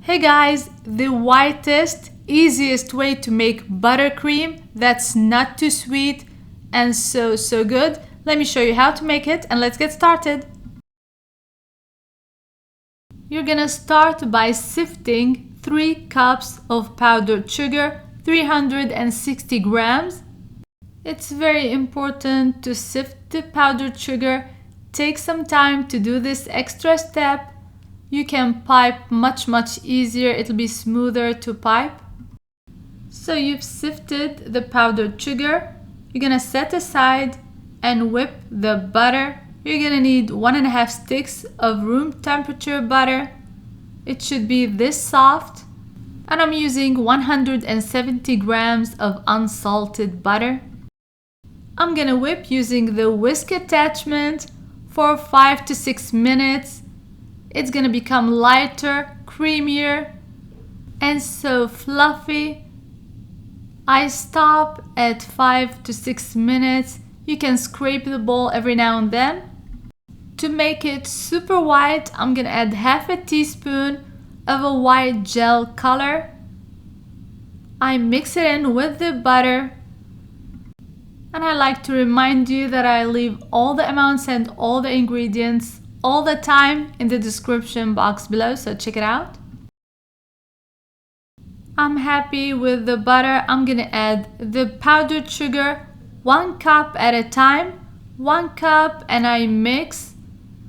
Hey guys, the whitest, easiest way to make buttercream that's not too sweet and so good. Let me show you how to make it and let's get started. You're gonna start by sifting 3 cups of powdered sugar, 360 grams. It's very important to sift the powdered sugar. Take some time to do this extra step. You can pipe much easier, it'll be smoother to pipe. So you've sifted the powdered sugar. You're gonna set aside and whip the butter. You're gonna need 1.5 sticks of room temperature butter. It should be this soft. And I'm using 170 grams of unsalted butter. I'm gonna whip using the whisk attachment for 5 to 6 minutes. It's gonna become lighter, creamier, and so fluffy. I stop at 5 to 6 minutes. You can scrape the bowl every now and then. To make it super white, I'm gonna add half a teaspoon of a white gel color. I mix it in with the butter. And I like to remind you that I leave all the amounts and all the ingredients all the time in the description box below, so check it out. I'm happy with the butter. I'm gonna add the powdered sugar 1 cup at a time, 1 cup, and I mix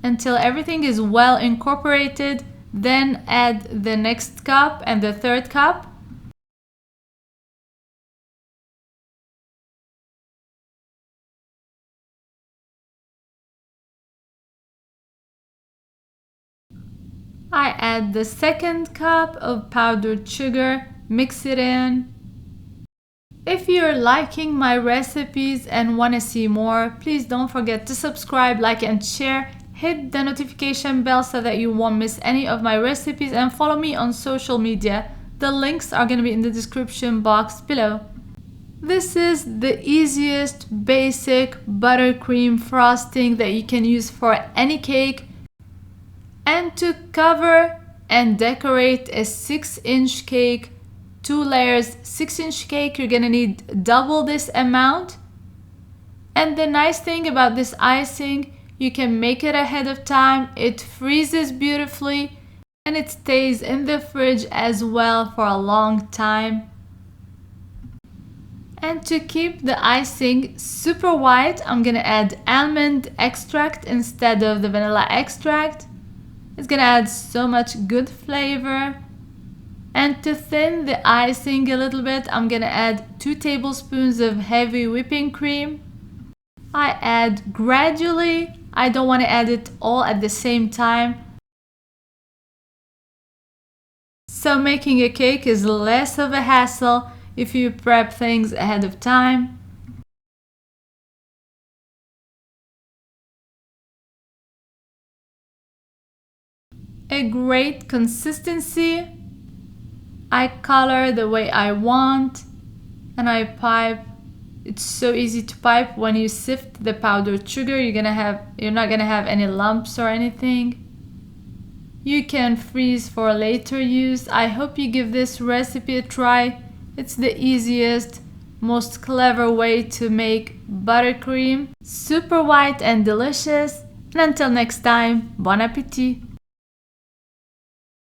until everything is well incorporated. Then add the next cup and the 3rd cup. I add the 2nd cup of powdered sugar, mix it in. If you're liking my recipes and want to see more, please don't forget to subscribe, like and share. Hit the notification bell so that you won't miss any of my recipes and follow me on social media. The links are going to be in the description box below. This is the easiest basic buttercream frosting that you can use for any cake. And to cover and decorate a 6-inch cake, 2 layers 6-inch cake, you're gonna need double this amount. And the nice thing about this icing, you can make it ahead of time. It freezes beautifully and it stays in the fridge as well for a long time. And to keep the icing super white, I'm gonna add almond extract instead of the vanilla extract. It's gonna add so much good flavor. And to thin the icing a little bit, I'm gonna add 2 tablespoons of heavy whipping cream. I add gradually. I don't want to add it all at the same time. So making a cake is less of a hassle if you prep things ahead of time. A great consistency. I color the way I want and I pipe. It's so easy to pipe. When you sift the powdered sugar, you're not gonna have any lumps or anything. You can freeze for later use. I hope you give this recipe a try. It's the easiest, most clever way to make buttercream. Super white and delicious. And until next time, bon appetit!